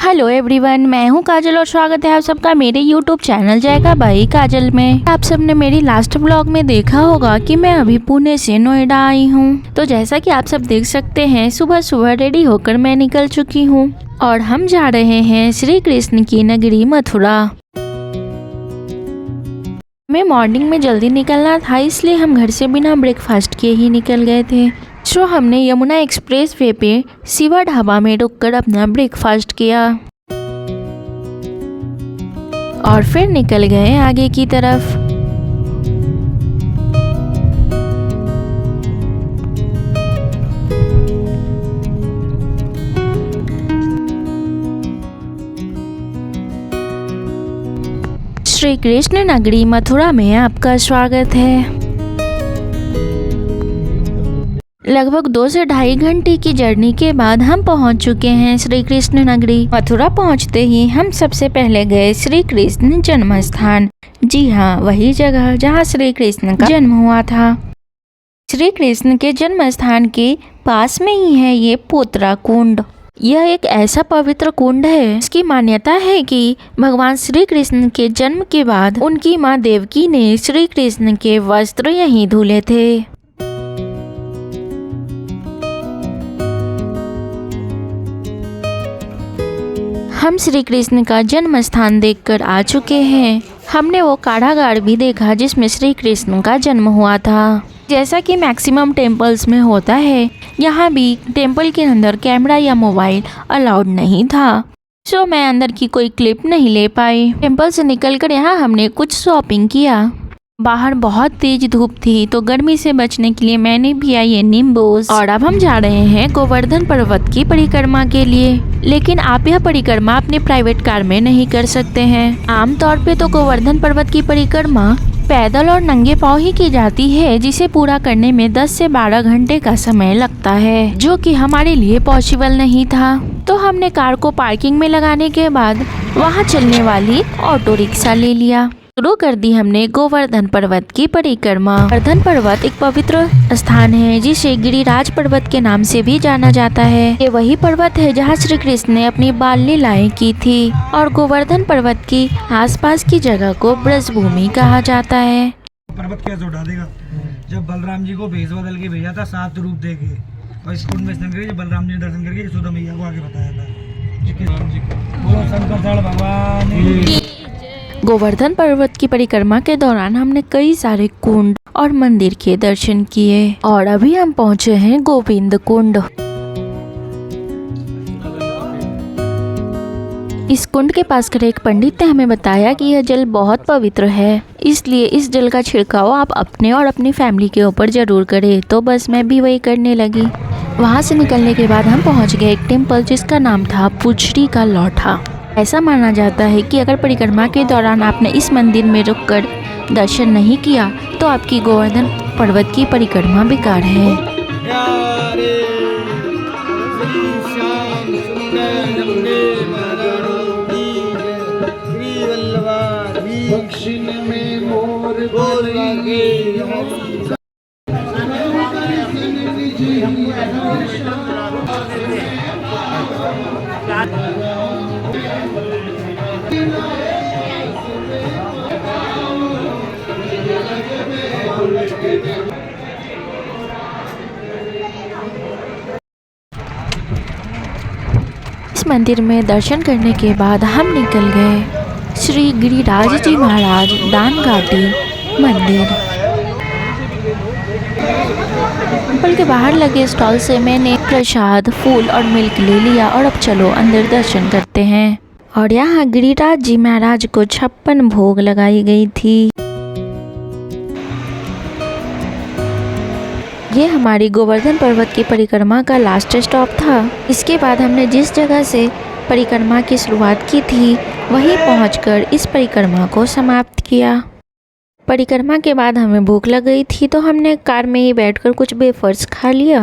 Hello everyone, मैं हूं काजल और स्वागत है आप सबका मेरे यूट्यूब चैनल जाएगा भाई काजल में। आप सबने मेरी लास्ट व्लॉग में देखा होगा कि मैं अभी पुणे से नोएडा आई हूं। तो जैसा कि आप सब देख सकते हैं, सुबह सुबह रेडी होकर मैं निकल चुकी हूं और हम जा रहे हैं श्री कृष्ण की नगरी मथुरा। हमें मॉर्निंग में जल्दी निकलना था, इसलिए हम घर से बिना ब्रेकफास्ट किए ही निकल गए थे। सो हमने यमुना एक्सप्रेस वे पे शिवा ढाबा में रुककर अपना ब्रेकफास्ट किया और फिर निकल गए आगे की तरफ। श्री कृष्ण नगरी मथुरा में आपका स्वागत है। लगभग 2 से ढाई घंटे की जर्नी के बाद हम पहुंच चुके हैं श्री कृष्ण नगरी। मथुरा पहुंचते ही हम सबसे पहले गए श्री कृष्ण जन्म स्थान। जी हाँ, वही जगह जहां श्री कृष्ण का जन्म हुआ था। श्री कृष्ण के जन्म स्थान के पास में ही है ये पोतरा कुंड। यह एक ऐसा पवित्र कुंड है, इसकी मान्यता है कि भगवान श्री कृष्ण के जन्म के बाद उनकी माँ देवकी ने श्री कृष्ण के वस्त्र यहीं धुले थे। हम श्री कृष्ण का जन्म स्थान देखकर आ चुके हैं। हमने वो कारागार भी देखा जिसमें श्री कृष्ण का जन्म हुआ था। जैसा कि मैक्सिमम टेम्पल्स में होता है, यहाँ भी टेम्पल के अंदर कैमरा या मोबाइल अलाउड नहीं था। सो मैं अंदर की कोई क्लिप नहीं ले पाई। टेम्पल से निकलकर यहाँ हमने कुछ शॉपिंग किया। बाहर बहुत तेज धूप थी, तो गर्मी से बचने के लिए मैंने भी ये नींबूज। और अब हम जा रहे हैं गोवर्धन पर्वत की परिक्रमा के लिए। लेकिन आप यह परिक्रमा अपने प्राइवेट कार में नहीं कर सकते हैं। आमतौर पे तो गोवर्धन पर्वत की परिक्रमा पैदल और नंगे पांव ही की जाती है, जिसे पूरा करने में 10 से 12 घंटे का समय लगता है, जो कि हमारे लिए पॉसिबल नहीं था। तो हमने कार को पार्किंग में लगाने के बाद वहाँ चलने वाली ऑटो रिक्शा ले लिया। शुरू कर दी हमने गोवर्धन पर्वत की परिक्रमा। गोवर्धन पर्वत एक पवित्र स्थान है, जिसे गिरिराज पर्वत के नाम से भी जाना जाता है। ये वही पर्वत है जहाँ श्री कृष्ण ने अपनी बाल लीलाएं की थी। और गोवर्धन पर्वत की आसपास की जगह को ब्रजभूमि कहा जाता है। पर्वत कैसे उठा देगा? जब बलराम जी को भेष बदल के भेजा था 7 रूप दे के, और इस कुंड में स्नान करके बलराम जी ने दर्शन करके यशोदा मैया को आगे बताया था। बोलो शंकर भगवान। गोवर्धन पर्वत की परिक्रमा के दौरान हमने कई सारे कुंड और मंदिर के दर्शन किए और अभी हम पहुंचे हैं गोविंद कुंड। इस कुंड के पास खड़े एक पंडित ने हमें बताया कि यह जल बहुत पवित्र है, इसलिए इस जल का छिड़काव आप अपने और अपनी फैमिली के ऊपर जरूर करें। तो बस मैं भी वही करने लगी। वहां से निकलने के बाद हम पहुंच गए एक टेम्पल जिसका नाम था पुछरी का लौठा। ऐसा माना जाता है कि अगर परिक्रमा के दौरान आपने इस मंदिर में रुककर दर्शन नहीं किया तो आपकी गोवर्धन पर्वत की परिक्रमा बेकार है। इस मंदिर में दर्शन करने के बाद हम निकल गए श्री गिरिराज जी महाराज दानघाटी मंदिर। टेम्पल के बाहर लगे स्टॉल से मैंने प्रसाद, फूल और मिल्क ले लिया और अब चलो अंदर दर्शन करते हैं। और यहाँ गिरिराज जी महाराज को 56 भोग लगाई गई थी। ये हमारी गोवर्धन पर्वत की परिक्रमा का लास्ट स्टॉप था। इसके बाद हमने जिस जगह से परिक्रमा की शुरुआत की थी वहीं पहुंचकर इस परिक्रमा को समाप्त किया। परिक्रमा के बाद हमें भूख लग गई थी, तो हमने कार में ही बैठकर कुछ वेफर्स खा लिया।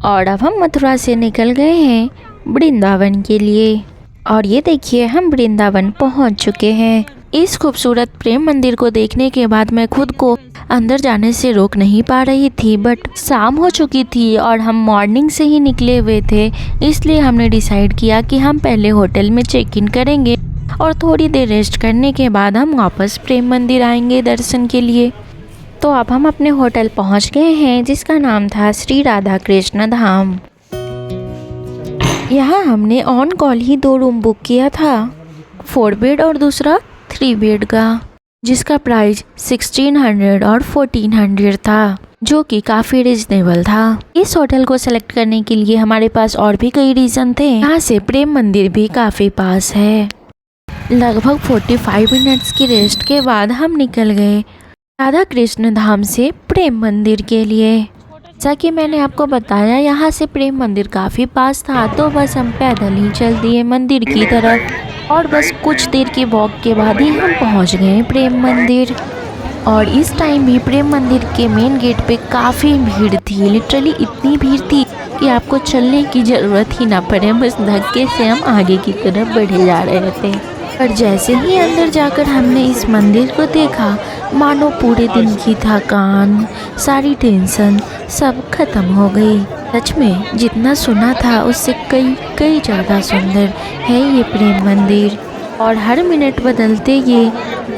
और अब हम मथुरा से निकल गए हैं वृंदावन के लिए। और ये देखिए हम वृंदावन पहुंच चुके हैं। इस खूबसूरत प्रेम मंदिर को देखने के बाद मैं खुद को अंदर जाने से रोक नहीं पा रही थी, बट शाम हो चुकी थी और हम मॉर्निंग से ही निकले हुए थे, इसलिए हमने डिसाइड किया कि हम पहले होटल में चेक इन करेंगे और थोड़ी देर रेस्ट करने के बाद हम वापस प्रेम मंदिर आएंगे दर्शन के लिए। तो अब हम अपने होटल पहुंच गए हैं जिसका नाम था श्री राधा कृष्ण धाम। यहाँ हमने on call he 2 room book किया था, 4 बेड और दूसरा 3 बेड का, जिसका प्राइस 1600 और 1400 था, जो कि काफ़ी रिजनेबल था। इस होटल को सेलेक्ट करने के लिए हमारे पास और भी कई रीज़न थे। यहाँ से प्रेम मंदिर भी काफ़ी पास है। लगभग 45 मिनट्स की रेस्ट के बाद हम निकल गए राधा कृष्ण धाम से प्रेम मंदिर के लिए। जैसा कि मैंने आपको बताया यहाँ से प्रेम मंदिर काफ़ी पास था, तो बस हम पैदल ही चल दिए मंदिर की तरफ और बस कुछ देर की वॉक के बाद ही हम पहुँच गए प्रेम मंदिर। और इस टाइम भी प्रेम मंदिर के मेन गेट पे काफ़ी भीड़ थी, लिटरली इतनी भीड़ थी कि आपको चलने की ज़रूरत ही ना पड़े, बस धक्के से हम आगे की तरफ बढ़े जा रहे थे। पर जैसे ही अंदर जाकर हमने इस मंदिर को देखा, मानो पूरे दिन की थकान, सारी टेंशन सब खत्म हो गई। सच में जितना सुना था उससे कई ज़्यादा सुंदर है ये प्रेम मंदिर। और हर मिनट बदलते ये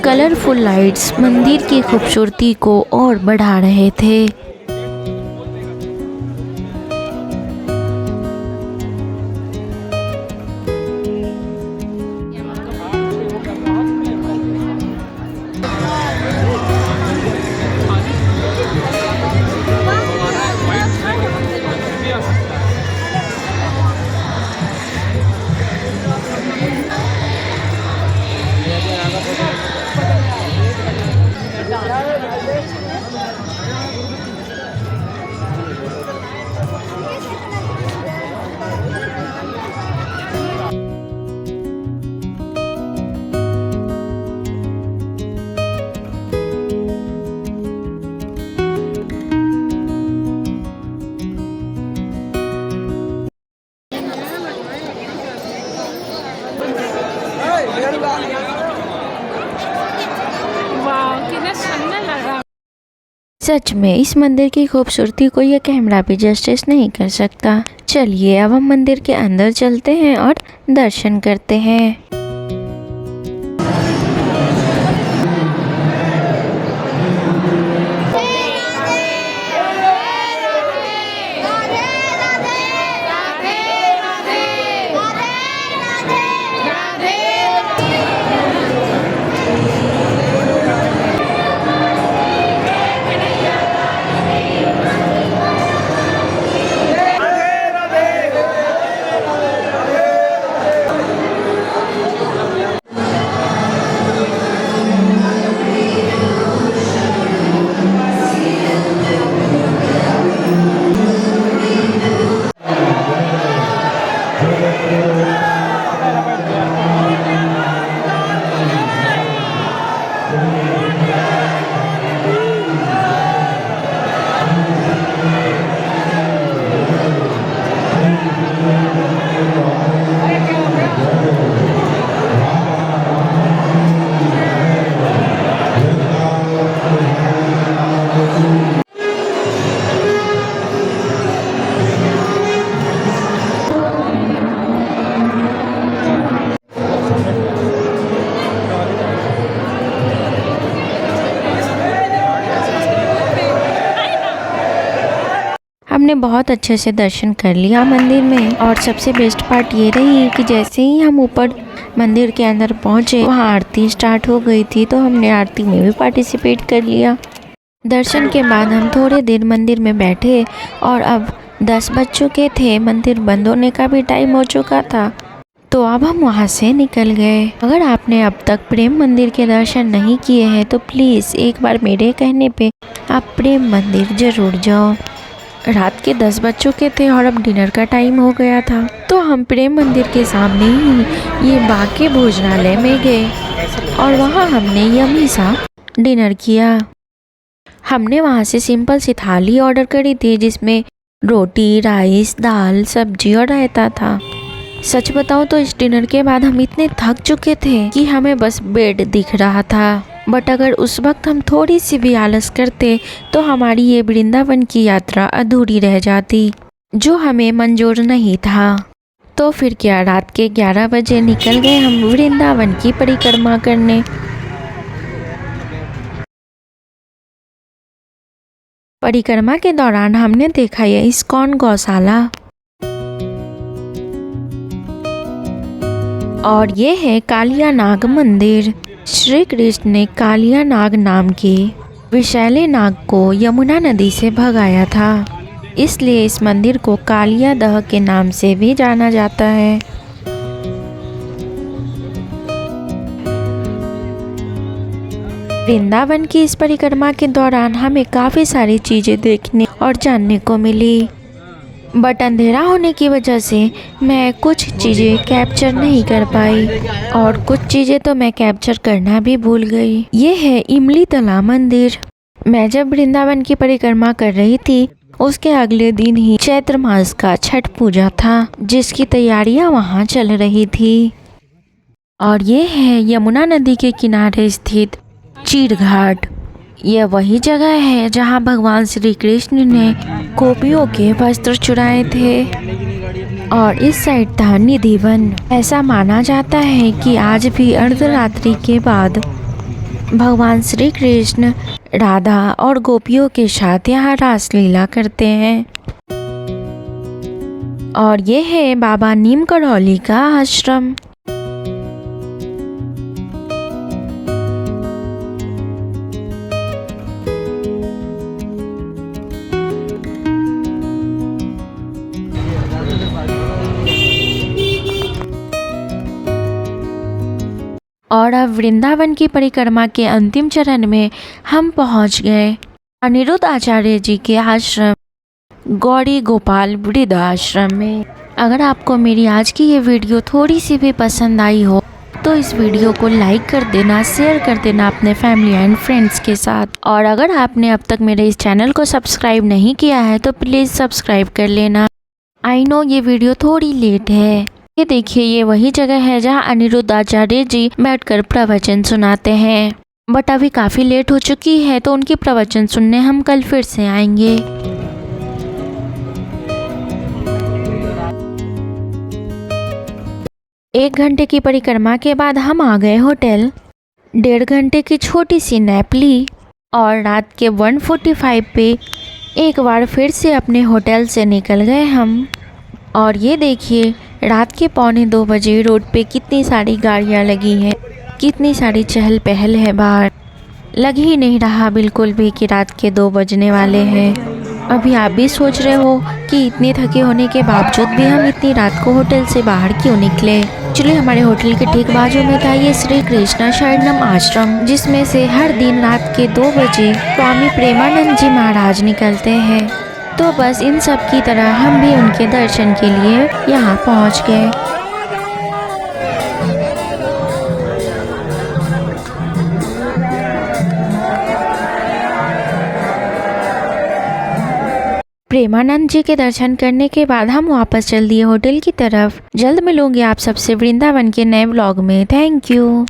कलरफुल लाइट्स मंदिर की खूबसूरती को और बढ़ा रहे थे। सच में इस मंदिर की खूबसूरती को यह कैमरा भी जस्टिस नहीं कर सकता। चलिए अब हम मंदिर के अंदर चलते हैं और दर्शन करते हैं। हमने बहुत अच्छे से दर्शन कर लिया मंदिर में। और सबसे बेस्ट पार्ट ये रही कि जैसे ही हम ऊपर मंदिर के अंदर पहुंचे, वहाँ आरती स्टार्ट हो गई थी, तो हमने आरती में भी पार्टिसिपेट कर लिया। दर्शन के बाद हम थोड़ी देर मंदिर में बैठे और अब 10 बज चुके थे, मंदिर बंद होने का भी टाइम हो चुका था, तो अब हम वहाँ से निकल गए। अगर आपने अब तक प्रेम मंदिर के दर्शन नहीं किए हैं तो प्लीज़ एक बार मेरे कहने पे आप प्रेम मंदिर ज़रूर जाओ। रात के 10 बज चुके थे और अब डिनर का टाइम हो गया था, तो हम प्रेम मंदिर के सामने ही ये बाके भोजनालय में गए और वहाँ हमने यम्मी सा डिनर किया। हमने वहाँ से सिंपल सी थाली ऑर्डर करी थी जिसमें रोटी, राइस, दाल, सब्जी और रायता था। सच बताऊं तो इस डिनर के बाद हम इतने थक चुके थे कि हमें बस बेड दिख रहा था। बट अगर उस वक्त हम थोड़ी सी भी आलस करते तो हमारी ये वृंदावन की यात्रा अधूरी रह जाती, जो हमें मंजूर नहीं था। तो फिर क्या, रात के 11 बजे निकल गए हम वृंदावन की परिक्रमा करने। परिक्रमा के दौरान हमने देखा यह इस्कॉन गौशाला, और ये है कालिया नाग मंदिर। श्री कृष्ण ने कालिया नाग नाम के विषैले नाग को यमुना नदी से भगाया था, इसलिए इस मंदिर को कालिया दह के नाम से भी जाना जाता है। वृंदावन की इस परिक्रमा के दौरान हमें काफ़ी सारी चीज़ें देखने और जानने को मिली, बट अंधेरा होने की वजह से मैं कुछ चीज़ें कैप्चर नहीं कर पाई और कुछ चीज़ें तो मैं कैप्चर करना भी भूल गई। ये है इमली तला मंदिर। मैं जब वृंदावन की परिक्रमा कर रही थी उसके अगले दिन ही चैत्र मास का छठ पूजा था, जिसकी तैयारियां वहां चल रही थी। और ये है यमुना नदी के किनारे स्थित चीर घाट। यह वही जगह है जहां भगवान श्री कृष्ण ने गोपियों के वस्त्र चुराए थे, और इस साइड था निधिवन। ऐसा माना जाता है कि आज भी अर्धरात्रि के बाद भगवान श्री कृष्ण राधा और गोपियों के साथ यहाँ रासलीला करते हैं। और ये है बाबा नीम करौली का आश्रम। और अब वृंदावन की परिक्रमा के अंतिम चरण में हम पहुंच गए अनिरुद्ध आचार्य जी के आश्रम गौरी गोपाल वृद्ध आश्रम में। अगर आपको मेरी आज की ये वीडियो थोड़ी सी भी पसंद आई हो तो इस वीडियो को लाइक कर देना, शेयर कर देना अपने फैमिली एंड फ्रेंड्स के साथ। और अगर आपने अब तक मेरे इस चैनल को सब्सक्राइब नहीं किया है तो प्लीज़ सब्सक्राइब कर लेना। आई नो ये वीडियो थोड़ी लेट है। ये देखिए, ये वही जगह है जहाँ अनिरुद्ध आचार्य जी बैठकर प्रवचन सुनाते हैं, बट अभी काफ़ी लेट हो चुकी है तो उनकी प्रवचन सुनने हम कल फिर से आएंगे। एक घंटे की परिक्रमा के बाद हम आ गए होटल। 1.5 घंटे की छोटी सी नैप ली और रात के 1:45 पे एक बार फिर से अपने होटल से निकल गए हम। और ये देखिए, रात के 1:45 बजे रोड पे कितनी सारी गाड़ियाँ लगी हैं, कितनी सारी चहल पहल है बाहर। लग ही नहीं रहा बिल्कुल भी कि रात के 2 बजने वाले हैं। अभी आप भी सोच रहे हो कि इतने थके होने के बावजूद भी हम इतनी रात को होटल से बाहर क्यों निकले। एक्चुअली हमारे होटल के ठीक बाजू में था ये श्री कृष्णा शरणम आश्रम, जिसमें से हर दिन रात के 2 बजे स्वामी प्रेमानंद जी महाराज निकलते हैं। तो बस इन सब की तरह हम भी उनके दर्शन के लिए यहाँ पहुँच गए। प्रेमानंद जी के दर्शन करने के बाद हम वापस चल दिए होटल की तरफ। जल्द मिलूंगी आप सबसे वृंदावन के नए व्लॉग में। Thank you.